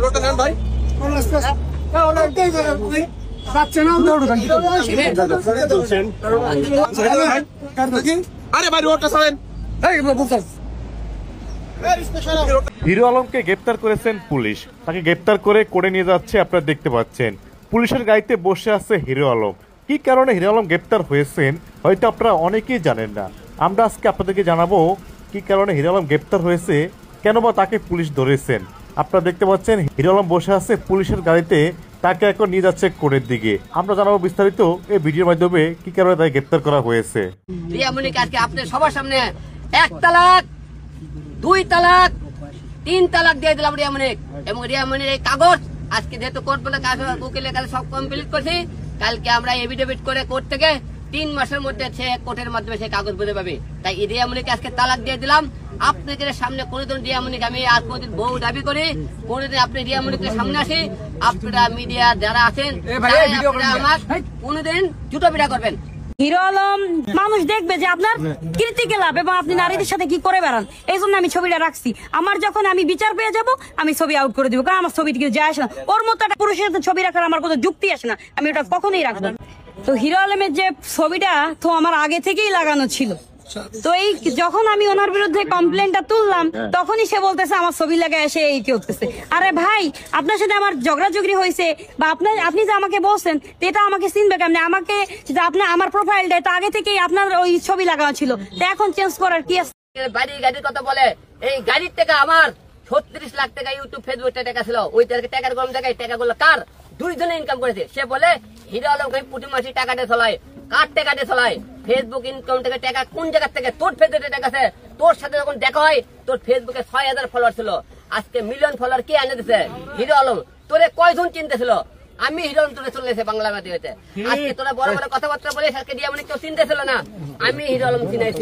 রোডটা নেন ভাই। আরে ভাই রোডটা ছাড়েন। হিরো আলমকে গ্রেপ্তার করেছেন পুলিশ। তাকে গ্রেপ্তার করে কোর্টে নিয়ে যাচ্ছে, আপনারা দেখতে পাচ্ছেন। পুলিশের গাড়িতে বসে আছে হিরো আলম। কি কারণে হিরো আলম গ্রেপ্তার হয়েছেন হয়তো আপনারা অনেকেই জানেন না। আমরা আজকে আপনাদেরকে জানাবো কি কারণে হিরো আলম গ্রেপ্তার হয়েছে, কেন বা তাকে পুলিশ ধরেছেন। আপনারা দেখতে পাচ্ছেন হিরো আলম বসে আছে পুলিশের গাড়িতে, তাকে এখন নিয়ে যাচ্ছে কোর্টের দিকে। আমরা জানাবো বিস্তারিত এই ভিডিওর মাধ্যমে কি কারণে তাকে গ্রেপ্তার করা হয়েছে। আজকে আপনার সবার সামনে 1 তালাক 2 তালাক 3 তালাক দিয়ে দিলাম রিয়ামনিক। এবং রিয়ামনির এই কাগজ আজকে যেহেতু কোর্ট বলে উকিলের কাছে সব কমপ্লিট করছি, কালকে আমরা এফিডেভিট করে কোর্ট থেকে 3 মাসের মধ্যে সে কোর্টের মাধ্যমে সেই কাগজ বুঝে পাবে। তাই রিয়ামনিকে আজকে তালাক দিয়ে দিলাম। আপনাদের সামনে কোনোদিন রিয়ামনিক আমি আর কোনোদিন বউ দাবি করি, কোনোদিন আপনি রিয়ামনিকের সামনে আসি, আপনারা মিডিয়া যারা আছেন আমার কোনোদিন জুতো পিটা করবেন। হিরো আলম মানুষ দেখবে যে আপনার কীর্তিকে লাভ এবং আপনি নারীদের সাথে কি করে বেড়ান, এই জন্য আমি ছবিটা রাখছি। আমার যখন আমি বিচার পেয়ে যাব আমি ছবি আউট করে দিব, কারণ আমার ছবি থেকে যায় আসে না। ওর মতো একটা পুরুষের সাথে ছবি রাখার আমার কোনো যুক্তি আসে না, আমি ওটা কখনোই রাখবো। তো হিরো আলমের যে ছবিটা তো আমার আগে থেকেই লাগানো ছিল। তো এই যখন আমি ওনার বিরুদ্ধে কমপ্লেনটা তুললাম তখনই সে বলতেছে আমার ছবি লাগায় এসে এই করতেছে। আরে ভাই, আপনার সাথে আমার ঝগড়াঝগড়ি হয়েছে বা আপনি যে আমাকে বলছেন এটা আমাকে চিনবে কেমনে? আমাকে আপনার আমার প্রোফাইলটা তো আগে থেকেই আপনার ওই ছবি লাগানো ছিল, তো এখন চেঞ্জ করার কি আছে? বাড়ি গাড়ির কথা বলে, এই গাড়ির টাকা আমার 36 লাখ টাকা ইউটিউব ফেসবুক টাকা ছিল। ওই টাকার কম জায়গায় টাকাগুলো কার? 2 জনে ইনকাম করেছে। সে বলে হিরো আলম প্রতি মাসে টাকাটা চলায়, কার টাকাটা চলায়? ফেসবুক ইনকাম থেকে টাকা কোন জায়গা থেকে? তোর ফেসবুকে টাকা আছে। তোর সাথে যখন দেখা হয় তোর ফেসবুকে 6000 ফলোয়ার ছিল, আজকে মিলিয়ন ফলোয়ার কে এনে দিছে? হিরো আলম। তোরে কয়জন চিনতে ছিল? আমি হিরো আলম তোরে চলে এসে বাংলা মাধ্যমে। আজকে তোরা বড় বড় কথাবার্তা বলে আজকে রিয়ামনিক কেউ চিনতে ছিল না, আমি হিরো আলম চিনাইছি।